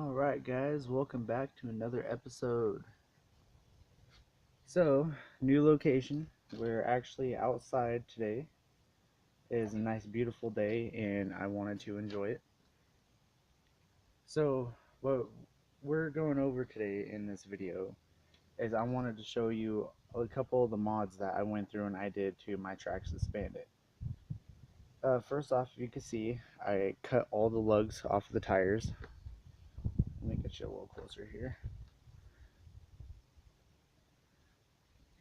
Alright guys, welcome back to another episode. So, new location. We're actually outside today. It is a nice beautiful day and I wanted to enjoy it. So, what we're going over today in this video is I wanted to show you a couple of the mods that I went through and I did to my Traxxas Bandit. First off, you can see I cut all the lugs off of the tires. Let me get you a little closer here.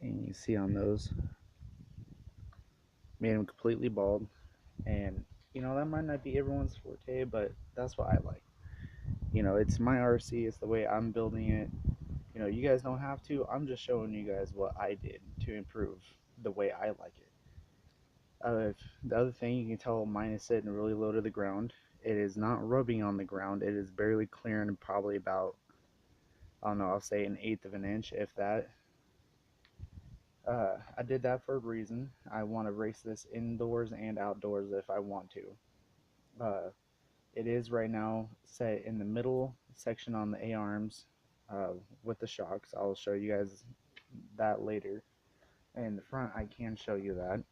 And you see on those, made them completely bald. And that might not be everyone's forte, but that's what I like. It's my RC, it's the way I'm building it. You guys don't have to. I'm just showing you guys what I did to improve the way I like it. The other thing, you can tell mine is sitting really low to the ground. It is not rubbing on the ground. It is barely clearing, probably about, I don't know, I'll say an eighth of an inch, if that. I did that for a reason. I want to race this indoors and outdoors if I want to. It is right now set in the middle section on the A-arms with the shocks. I'll show you guys that later. And the front, I can show you that.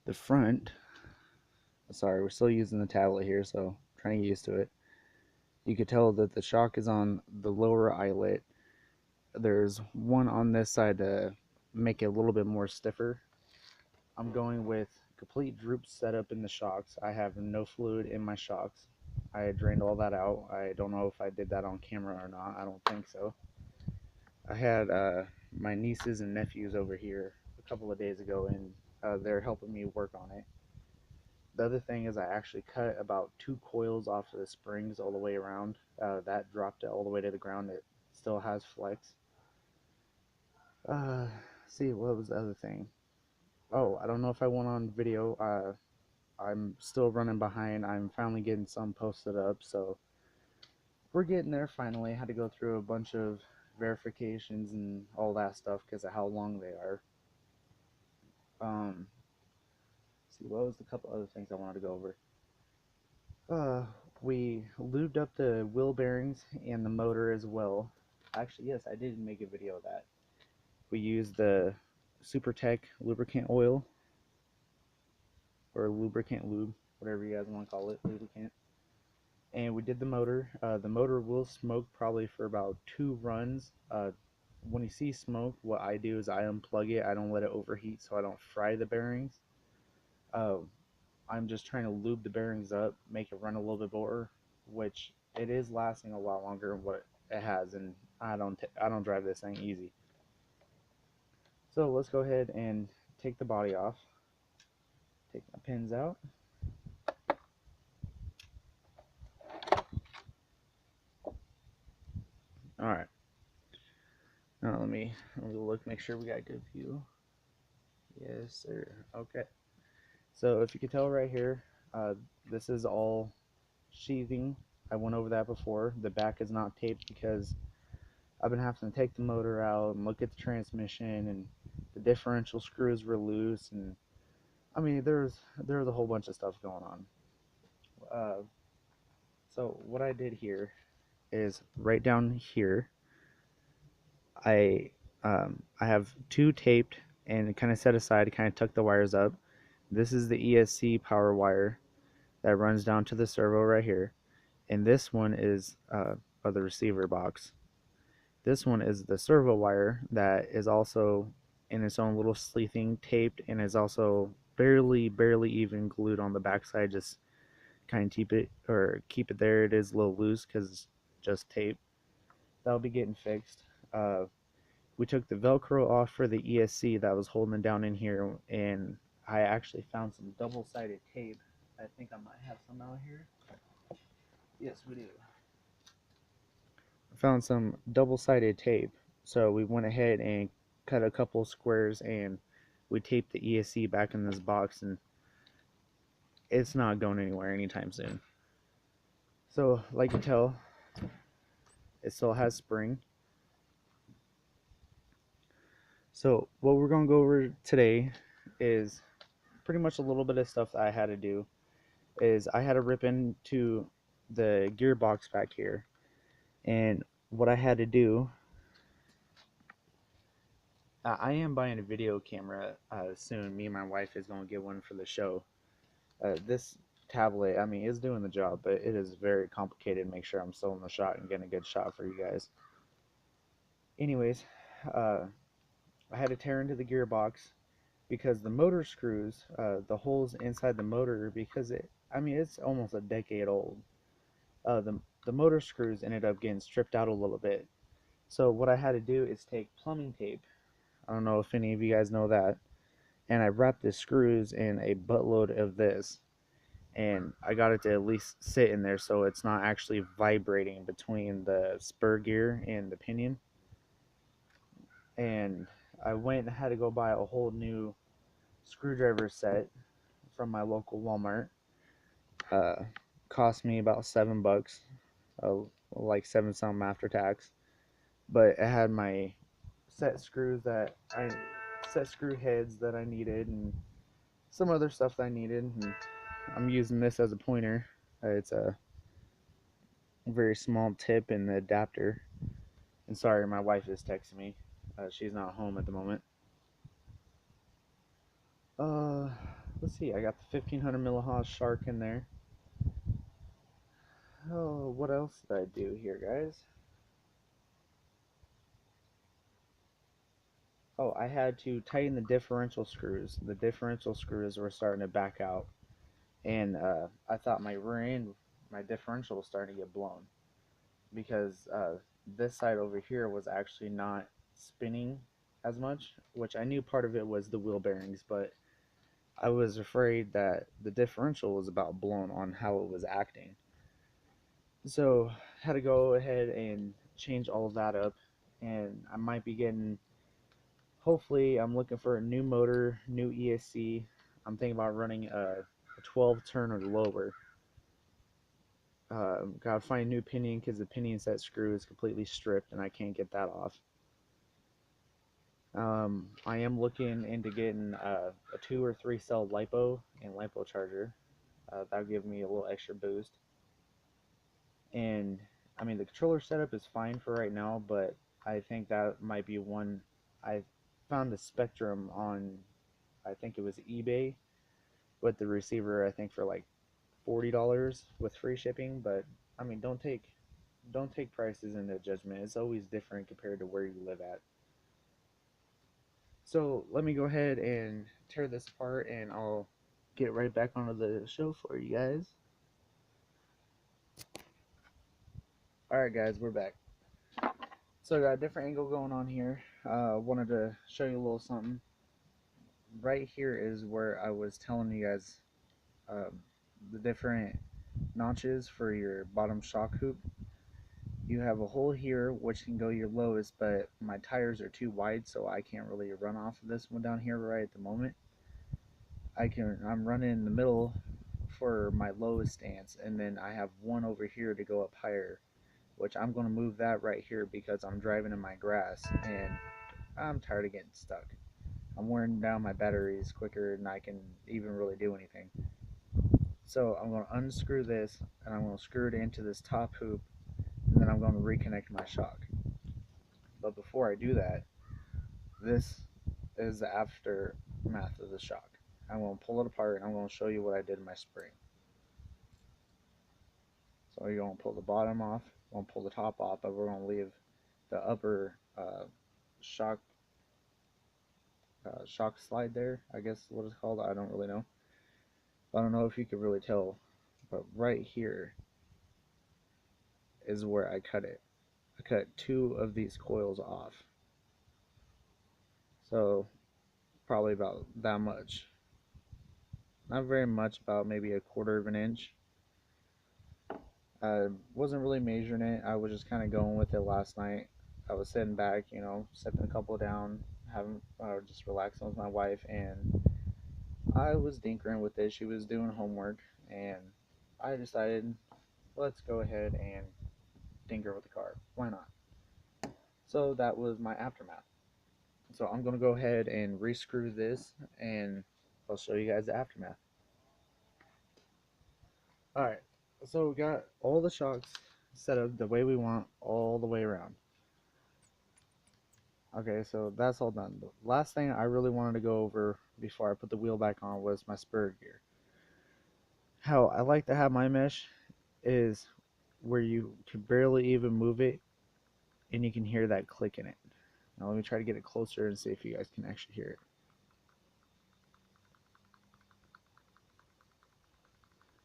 The front, sorry, we're still using the tablet here, so I'm trying to get used to it. You could tell that the shock is on the lower eyelet. There's one on this side to make it a little bit more stiffer. I'm going with complete droop setup in the shocks. I have no fluid in my shocks. I drained all that out. I don't know if I did that on camera or not. I don't think so. I had my nieces and nephews over here a couple of days ago, and they're helping me work on it. The other thing is I actually cut about 2 coils off of the springs all the way around. That dropped it all the way to the ground. It still has flex. See, what was the other thing? Oh, I don't know if I went on video. I'm still running behind. I'm finally getting some posted up, so we're getting there finally. I had to go through a bunch of verifications and all that stuff because of how long they are. See, what was the couple other things I wanted to go over? We lubed up the wheel bearings and the motor as well. Actually, yes, I did make a video of that. We used the SuperTech lubricant oil, or lubricant lube, whatever you guys want to call it, lubricant. And we did the motor. The motor will smoke probably for about 2 runs. When you see smoke, what I do is I unplug it. I don't let it overheat so I don't fry the bearings. I'm just trying to lube the bearings up, make it run a little bit more, which it is lasting a lot longer than what it has, and I don't drive this thing easy. So let's go ahead and take the body off. Take my pins out. Alright. Now let me look, make sure we got a good view. Yes, sir. Okay. So if you can tell right here, this is all sheathing. I went over that before. The back is not taped because I've been having to take the motor out and look at the transmission, and the differential screws were loose, and I mean there's a whole bunch of stuff going on. So what I did here is right down here, I have 2 taped and kind of set aside, kind of tuck the wires up. This is the ESC power wire that runs down to the servo right here, and this one is the receiver box. This one is the servo wire that is also in its own little sleeve thing, taped, and is also barely even glued on the backside. Just kind of keep it there. It is a little loose because it's just tape. That'll be getting fixed. We took the Velcro off for the ESC that was holding it down in here, and I actually found some double-sided tape. I think I might have some out here. Yes, we do. I found some double-sided tape, so we went ahead and cut a couple squares and we taped the ESC back in this box, and it's not going anywhere anytime soon. So like you can tell, it still has spring. So what we're going to go over today is pretty much a little bit of stuff that I had to do. I had to rip into the gearbox back here. And what I had to do, I am buying a video camera soon. Me and my wife is going to get one for the show. This tablet, I mean, is doing the job, but it is very complicated to make sure I'm still in the shot and getting a good shot for you guys. Anyways, uh, I had to tear into the gearbox because the motor screws, the holes inside the motor, because I mean, it's almost a decade old. The motor screws ended up getting stripped out a little bit. So what I had to do is take plumbing tape. I don't know if any of you guys know that. And I wrapped the screws in a buttload of this. And I got it to at least sit in there so it's not actually vibrating between the spur gear and the pinion. And I went and had to go buy a whole new screwdriver set from my local Walmart. Uh, Cost me about $7, like 7 something after tax. But it had my set screws that I set screw heads that I needed and some other stuff that I needed. And I'm using this as a pointer. It's a very small tip in the adapter. And sorry, my wife is texting me. She's not home at the moment. Uh, let's see. I got the 1500 millihaw shark in there. Oh, what else did I do here, guys? Oh, I had to tighten the differential screws. The differential screws were starting to back out, and I thought my rear end, my differential was starting to get blown because this side over here was actually not spinning as much, which I knew part of it was the wheel bearings, but I was afraid that the differential was about blown on how it was acting. So had to go ahead and change all of that up, and I might be getting, hopefully I'm looking for a new motor, new ESC. I'm thinking about running a 12 turn or lower. Gotta find a new pinion because the pinion set screw is completely stripped and I can't get that off. I am looking into getting a 2 or 3 cell LiPo and LiPo charger. That'll give me a little extra boost. And I mean, the controller setup is fine for right now, but I think that might be one. I found the Spectrum on, I think it was eBay, with the receiver, I think for like $40 with free shipping. But I mean, don't take prices into judgment. It's always different compared to where you live at. So let me go ahead and tear this apart, and I'll get right back onto the show for you guys. Alright guys, we're back. So I got a different angle going on here. Wanted to show you a little something. Right here is where I was telling you guys the different notches for your bottom shock hoop. You have a hole here which can go your lowest, but my tires are too wide, so I can't really run off of this one down here right at the moment. I'm running in the middle for my lowest stance, and then I have one over here to go up higher, which I'm going to move that right here because I'm driving in my grass and I'm tired of getting stuck. I'm wearing down my batteries quicker than I can even really do anything. So I'm going to unscrew this and I'm going to screw it into this top hoop, and then I'm going to reconnect my shock. But before I do that, this is the aftermath of the shock. I'm going to pull it apart and I'm going to show you what I did in my spring. So you're going to pull the bottom off, we're going to pull the top off, but we're going to leave the upper shock slide there, I guess what it's called. I don't really know. I don't know if you could really tell, but right here is where I cut it. I cut 2 of these coils off. So probably about that much. Not very much, about maybe a 1/4 of an inch. I wasn't really measuring it. I was just kind of going with it last night. I was sitting back, you know, setting a couple down, having just relaxing with my wife, and I was dinkering with it. She was doing homework, and I decided, let's go ahead and tinker with the car. Why not? So that was my aftermath. So I'm going to go ahead and rescrew this, and I'll show you guys the aftermath. Alright, So we got all the shocks set up the way we want all the way around. Okay, so that's all done. The last thing I really wanted to go over before I put the wheel back on was my spur gear. How I like to have my mesh is where you can barely even move it and you can hear that click in it. Now let me try to get it closer and see if you guys can actually hear it.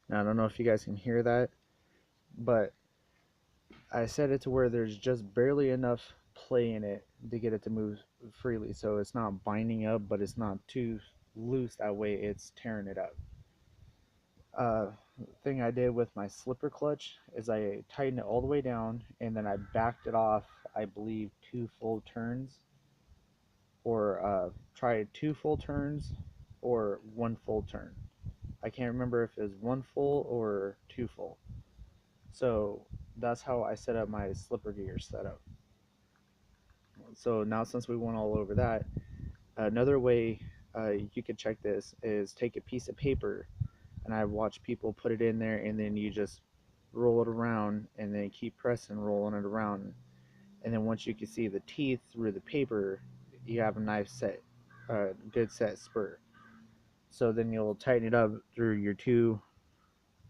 Now I don't know if you guys can hear that, but I set it to where there's just barely enough play in it to get it to move freely, so it's not binding up, but it's not too loose, that way it's tearing it up. Thing I did with my slipper clutch is I tightened it all the way down and then I backed it off, I believe 2 full turns, or tried 2 full turns or 1 full turn. I can't remember if it was 1 full or 2 full. So that's how I set up my slipper gear setup. So now since we went all over that, another way you could check this is take a piece of paper, and I watch people put it in there and then you just roll it around and then keep pressing, rolling it around, and then once you can see the teeth through the paper, you have a nice set, good set spur. So then you'll tighten it up through your 2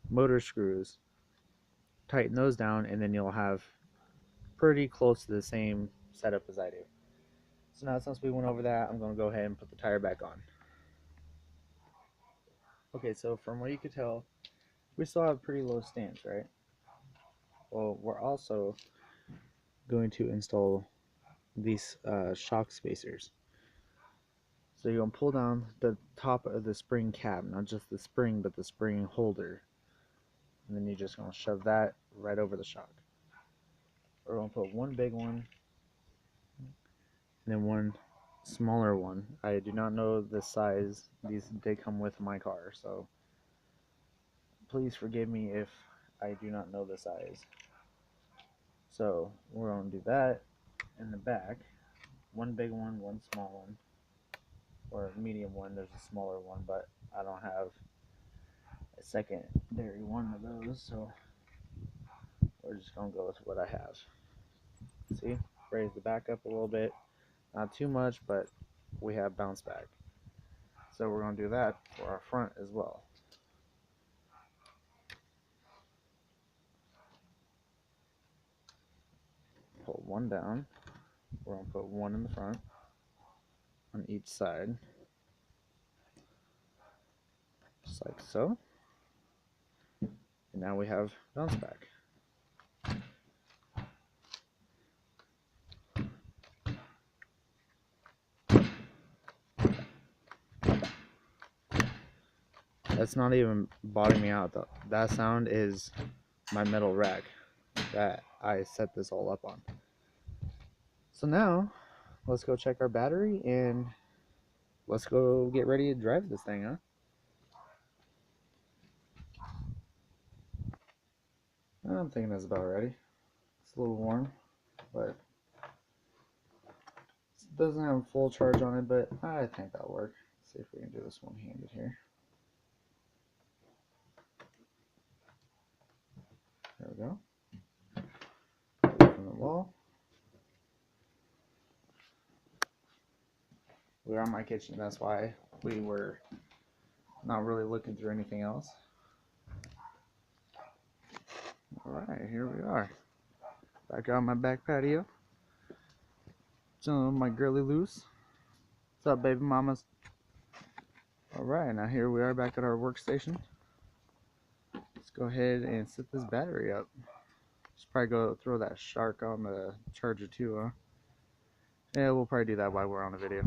motor screws, tighten those down, and then you'll have pretty close to the same setup as I do. So now since we went over that, I'm going to go ahead and put the tire back on. Okay, so from what you could tell, we still have a pretty low stance, right? Well, we're also going to install these shock spacers. So you're going to pull down the top of the spring cap, not just the spring, but the spring holder. And then you're just going to shove that right over the shock. We're going to put one big one and then one smaller one. I do not know the size. These did come with my car, so please forgive me if I do not know the size. So we're going to do that in the back. One big one, one small one, or medium one. There's a smaller one, but I don't have a secondary one of those, so we're just going to go with what I have. See, raise the back up a little bit, not too much, but we have bounce back. So we're going to do that for our front as well. Pull one down. We're going to put one in the front on each side, just like so. And now we have bounce back. That's not even bottoming me out though. That sound is my metal rack that I set this all up on. So now let's go check our battery and let's go get ready to drive this thing, huh? I'm thinking that's about ready. It's a little warm, but it doesn't have a full charge on it, but I think that'll work. Let's see if we can do this one-handed here. There we go. From the wall. We're on my kitchen, that's why we were not really looking through anything else. Alright, here we are. Back on my back patio. Chilling with my girly loose. What's up, baby mamas? Alright, now here we are back at our workstation. Let's go ahead and set this battery up. Should probably go throw that shark on the charger too, huh? Yeah, we'll probably do that while we're on the video.